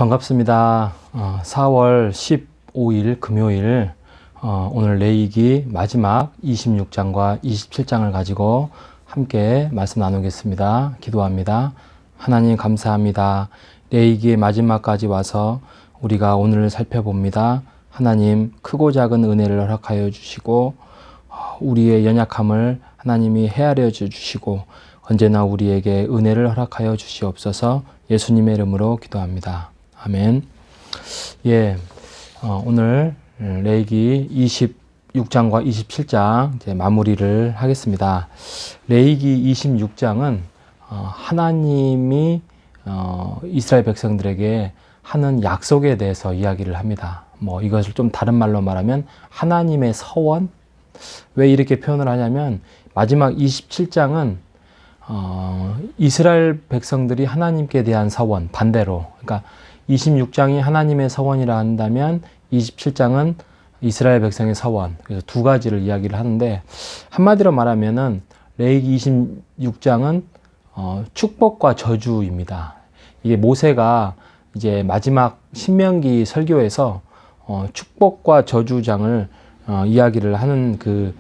반갑습니다. 4월 15일 금요일 오늘 레위기 마지막 26장과 27장을 가지고 함께 말씀 나누겠습니다. 기도합니다. 하나님 감사합니다. 레위기의 마지막까지 와서 우리가 오늘 살펴봅니다. 하나님 크고 작은 은혜를 허락하여 주시고 우리의 연약함을 하나님이 헤아려 주시고 언제나 우리에게 은혜를 허락하여 주시옵소서. 예수님의 이름으로 기도합니다. 아멘. 오늘 레위기 26장과 27장 이제 마무리를 하겠습니다. 레위기 26장은 하나님이 이스라엘 백성들에게 하는 약속에 대해서 이야기를 합니다. 이것을 좀 다른 말로 말하면 하나님의 서원? 왜 이렇게 표현을 하냐면 마지막 27장은 이스라엘 백성들이 하나님께 대한 서원, 반대로, 그러니까 26장이 하나님의 서원이라 한다면 27장은 이스라엘 백성의 서원, 그래서 두 가지를 이야기를 하는데, 한마디로 말하면은 레위기 26장은 축복과 저주입니다. 이게 모세가 이제 마지막 신명기 설교에서 축복과 저주장을 이야기를 하는 그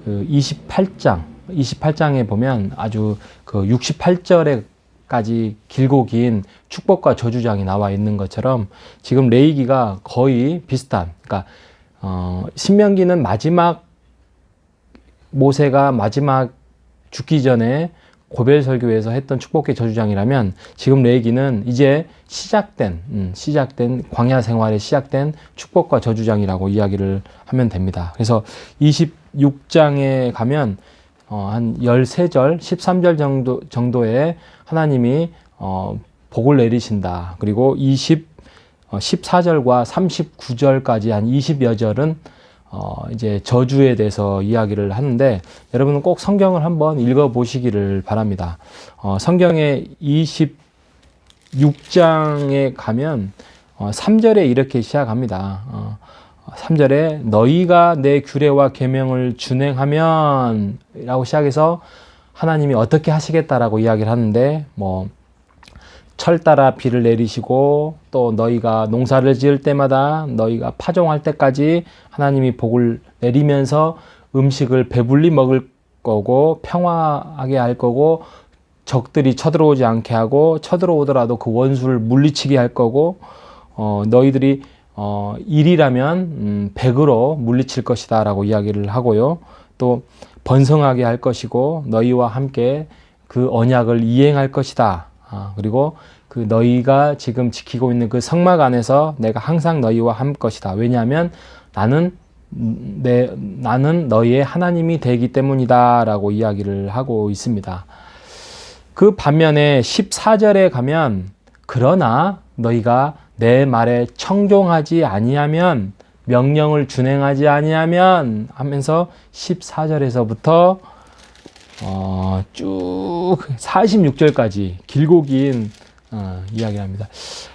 28장에 보면 아주 그 68절에까지 길고 긴 축복과 저주장이 나와 있는 것처럼 지금 레위기가 거의 비슷한, 그러니까 신명기는 모세가 마지막 죽기 전에 고벨 설교에서 했던 축복의 저주장이라면 지금 레위기는 이제 시작된 광야 생활에 시작된 축복과 저주장이라고 이야기를 하면 됩니다. 그래서 26장에 가면 한 13절, 13절 정도에 하나님이 복을 내리신다. 그리고 14절과 39절까지 한 20여 절은 이제 저주에 대해서 이야기를 하는데, 여러분은 꼭 성경을 한번 읽어보시기를 바랍니다. 성경의 26장에 가면 3절에 이렇게 시작합니다. 3절에 너희가 내 규례와 계명을 준행하면 라고 시작해서 하나님이 어떻게 하시겠다라고 이야기를 하는데, 철 따라 비를 내리시고, 또 너희가 농사를 지을 때마다 너희가 파종할 때까지 하나님이 복을 내리면서 음식을 배불리 먹을 거고 평화하게 할 거고, 적들이 쳐들어오지 않게 하고, 쳐들어오더라도 그 원수를 물리치게 할 거고, 너희들이 1이라면 100으로 물리칠 것이다 라고 이야기를 하고요. 또 번성하게 할 것이고 너희와 함께 그 언약을 이행할 것이다. 그리고 그 너희가 지금 지키고 있는 그 성막 안에서 내가 항상 너희와 함 것이다. 왜냐하면 나는 너희의 하나님이 되기 때문이다 라고 이야기를 하고 있습니다. 그 반면에 14절에 가면 그러나 너희가 내 말에 청종하지 아니하면, 명령을 준행하지 아니하면 하면서 14절에서부터 쭉 46절까지 길고 긴 이야기를 합니다.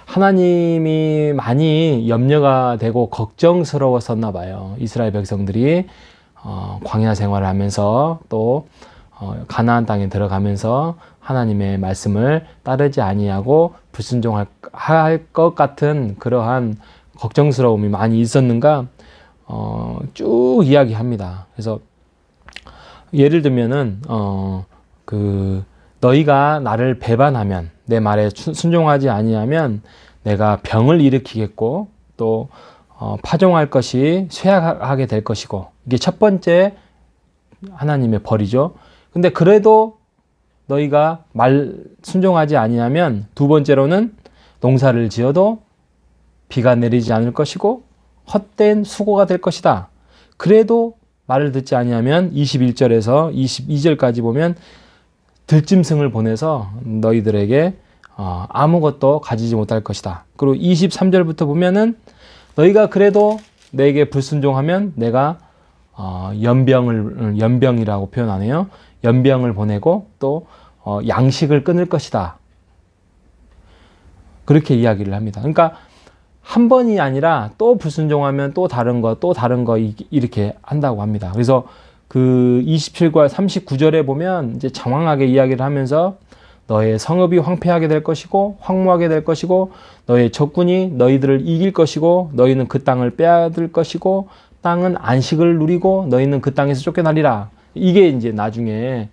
하나님이 많이 염려가 되고 걱정스러웠었나 봐요. 이스라엘 백성들이 광야 생활을 하면서 또 가나안 땅에 들어가면서 하나님의 말씀을 따르지 아니하고 불순종할 것 같은 그러한 걱정스러움이 많이 있었는가 쭉 이야기합니다. 그래서 예를 들면은 너희가 나를 배반하면, 내 말에 순종하지 아니하면 내가 병을 일으키겠고 또 파종할 것이 쇠약하게 될 것이고, 이게 첫 번째 하나님의 벌이죠. 근데 그래도 너희가 말 순종하지 아니하면 두 번째로는 농사를 지어도 비가 내리지 않을 것이고 헛된 수고가 될 것이다. 그래도 말을 듣지 아니하면 21절에서 22절까지 보면 들짐승을 보내서 너희들에게 아무것도 가지지 못할 것이다. 그리고 23절부터 보면은 너희가 그래도 내게 불순종하면 내가 연병이라고 표현하네요. 연병을 보내고 또 양식을 끊을 것이다. 그렇게 이야기를 합니다. 그러니까 한 번이 아니라 또 불순종하면 또 다른 거 이렇게 한다고 합니다. 그래서 그 27과 39절에 보면 이제 장황하게 이야기를 하면서 너의 성읍이 황폐하게 될 것이고 황무하게 될 것이고 너의 적군이 너희들을 이길 것이고 너희는 그 땅을 빼앗을 것이고 땅은 안식을 누리고 너희는 그 땅에서 쫓겨나리라. 이게 이제 나중에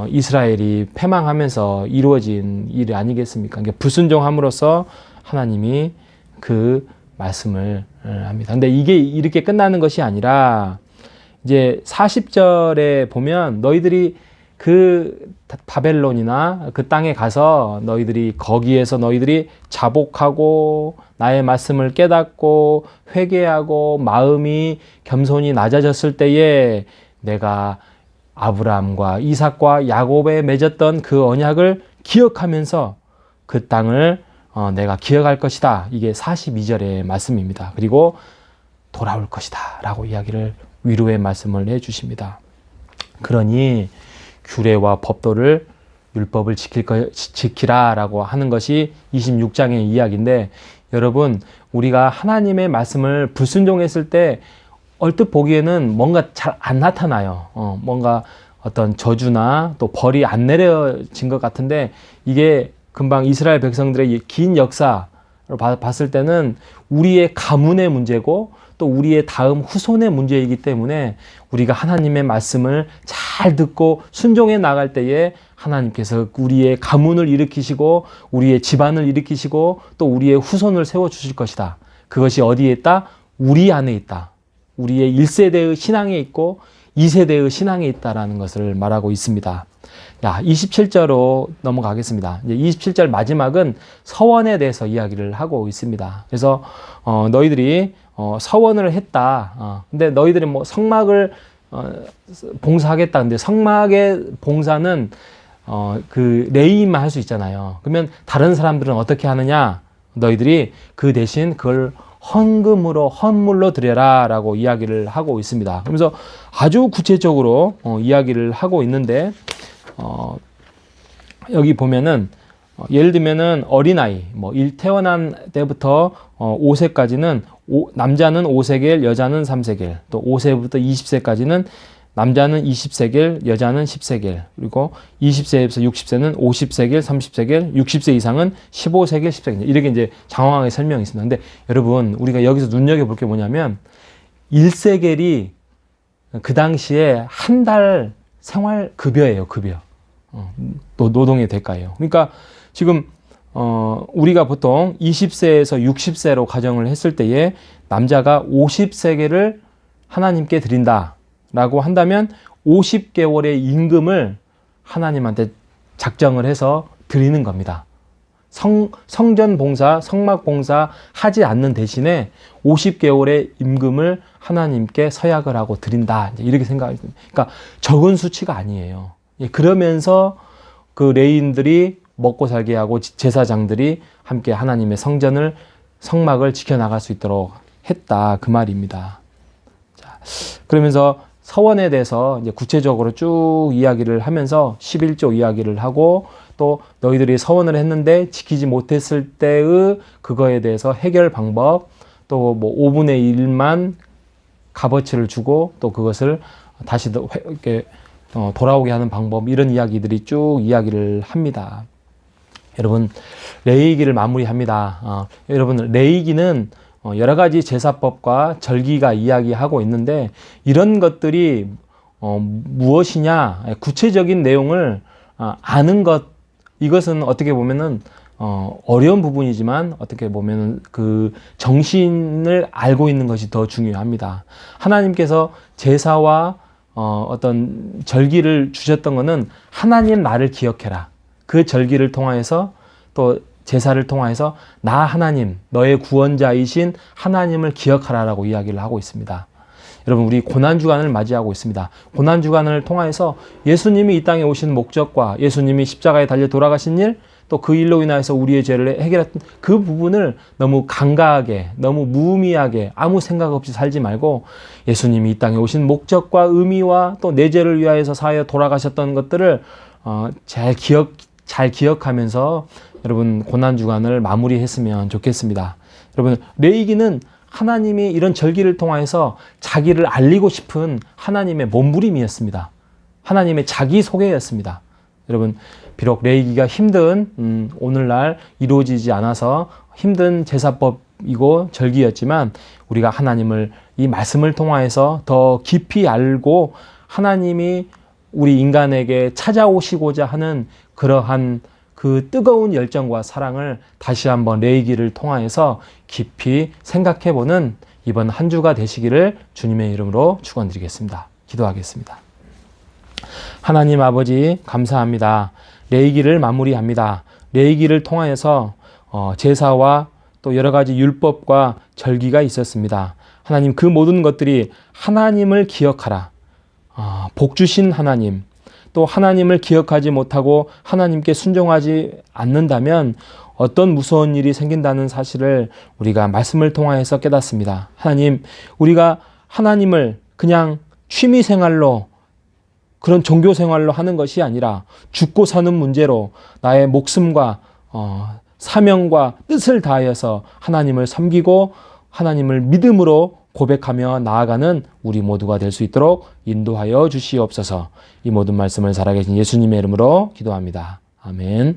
이스라엘이 패망하면서 이루어진 일이 아니겠습니까? 그러니까 불순종함으로써 하나님이 그 말씀을 합니다. 근데 이게 이렇게 끝나는 것이 아니라 이제 40절에 보면 너희들이 그 바벨론이나 그 땅에 가서 너희들이 거기에서 너희들이 자복하고 나의 말씀을 깨닫고 회개하고 마음이 겸손히 낮아졌을 때에 내가 아브라함과 이삭과 야곱에 맺었던 그 언약을 기억하면서 그 땅을 내가 기억할 것이다. 이게 42절의 말씀입니다. 그리고 돌아올 것이다 라고 이야기를 위로의 말씀을 해주십니다. 그러니 규례와 법도를 율법을 지키라 라고 하는 것이 26장의 이야기인데, 여러분 우리가 하나님의 말씀을 불순종했을 때 얼뜻 보기에는 뭔가 잘 안 나타나요. 뭔가 어떤 저주나 또 벌이 안 내려진 것 같은데, 이게 금방 이스라엘 백성들의 긴 역사로 봤을 때는 우리의 가문의 문제고 또 우리의 다음 후손의 문제이기 때문에 우리가 하나님의 말씀을 잘 듣고 순종해 나갈 때에 하나님께서 우리의 가문을 일으키시고 우리의 집안을 일으키시고 또 우리의 후손을 세워주실 것이다. 그것이 어디에 있다? 우리 안에 있다. 우리의 1세대의 신앙에 있고 2세대의 신앙에 있다라는 것을 말하고 있습니다. 27절로 넘어가겠습니다. 이제 27절 마지막은 서원에 대해서 이야기를 하고 있습니다. 그래서 너희들이 서원을 했다. 근데 너희들이 뭐 성막을 봉사하겠다. 근데 성막의 봉사는 그 레위인만 할 수 있잖아요. 그러면 다른 사람들은 어떻게 하느냐? 너희들이 그 대신 그걸 헌금으로 헌물로 드려라 라고 이야기를 하고 있습니다. 그러면서 아주 구체적으로 이야기를 하고 있는데, 여기 보면은 예를 들면은 어린아이 태어난 때부터 5세까지는 남자는 5세겔, 여자는 3세겔, 또 5세부터 20세까지는 남자는 20세겔, 여자는 10세겔, 그리고 20세에서 60세는 50세겔, 30세겔, 60세 이상은 15세겔, 10세겔, 이렇게 이제 장황하게 설명이 있습니다. 근데 여러분 우리가 여기서 눈여겨볼 게 뭐냐면 1세겔이 그 당시에 한 달 생활 급여예요. 급여. 노동의 대가예요. 그러니까 지금 우리가 보통 20세에서 60세로 가정을 했을 때에 남자가 50세겔을 하나님께 드린다 라고 한다면 50개월의 임금을 하나님한테 작정을 해서 드리는 겁니다. 성전 봉사, 성막 봉사 하지 않는 대신에 50개월의 임금을 하나님께 서약을 하고 드린다. 이렇게 생각이 듭니다. 그러니까 적은 수치가 아니에요. 그러면서 그 레위인들이 먹고 살게 하고 제사장들이 함께 하나님의 성막을 지켜나갈 수 있도록 했다. 그 말입니다. 자, 그러면서 서원에 대해서 이제 구체적으로 쭉 이야기를 하면서 11조 이야기를 하고, 또 너희들이 서원을 했는데 지키지 못했을 때의 그거에 대해서 해결 방법, 또 뭐 5분의 1만 값어치를 주고 또 그것을 다시 이렇게 돌아오게 하는 방법, 이런 이야기들이 쭉 이야기를 합니다. 여러분 레위기를 마무리합니다. 여러분 레위기는 여러 가지 제사법과 절기가 이야기하고 있는데, 이런 것들이 무엇이냐 구체적인 내용을 아는 것, 이것은 어떻게 보면은 어려운 부분이지만 어떻게 보면은 그 정신을 알고 있는 것이 더 중요합니다. 하나님께서 제사와 어떤 절기를 주셨던 것은 하나님 나를 기억해라. 그 절기를 통하여서 또 제사를 통하여서 나 하나님, 너의 구원자이신 하나님을 기억하라라고 이야기를 하고 있습니다. 여러분 우리 고난주간을 맞이하고 있습니다. 고난주간을 통하여서 예수님이 이 땅에 오신 목적과 예수님이 십자가에 달려 돌아가신 일, 또 그 일로 인하여서 우리의 죄를 해결했던 그 부분을 너무 간과하게, 너무 무의미하게 아무 생각 없이 살지 말고, 예수님이 이 땅에 오신 목적과 의미와 또 내 죄를 위하여서 사하여 돌아가셨던 것들을 잘 기억하면서 여러분 고난주간을 마무리했으면 좋겠습니다. 여러분 레위기는 하나님이 이런 절기를 통해서 자기를 알리고 싶은 하나님의 몸부림이었습니다. 하나님의 자기소개였습니다. 여러분, 비록 레위기가 힘든 오늘날 이루어지지 않아서 힘든 제사법이고 절기였지만 우리가 하나님을 이 말씀을 통하여서 더 깊이 알고 하나님이 우리 인간에게 찾아오시고자 하는 그러한 그 뜨거운 열정과 사랑을 다시 한번 레위기를 통하여서 깊이 생각해보는 이번 한 주가 되시기를 주님의 이름으로 축원드리겠습니다. 기도하겠습니다. 하나님 아버지 감사합니다. 레위기를 마무리합니다. 레위기를 통하여서 제사와 또 여러 가지 율법과 절기가 있었습니다. 하나님, 그 모든 것들이 하나님을 기억하라. 복 주신 하나님, 또 하나님을 기억하지 못하고 하나님께 순종하지 않는다면 어떤 무서운 일이 생긴다는 사실을 우리가 말씀을 통하여서 깨닫습니다. 하나님, 우리가 하나님을 그냥 취미생활로, 그런 종교생활로 하는 것이 아니라 죽고 사는 문제로 나의 목숨과 사명과 뜻을 다하여서 하나님을 섬기고 하나님을 믿음으로 고백하며 나아가는 우리 모두가 될 수 있도록 인도하여 주시옵소서. 이 모든 말씀을 살아계신 예수님의 이름으로 기도합니다. 아멘.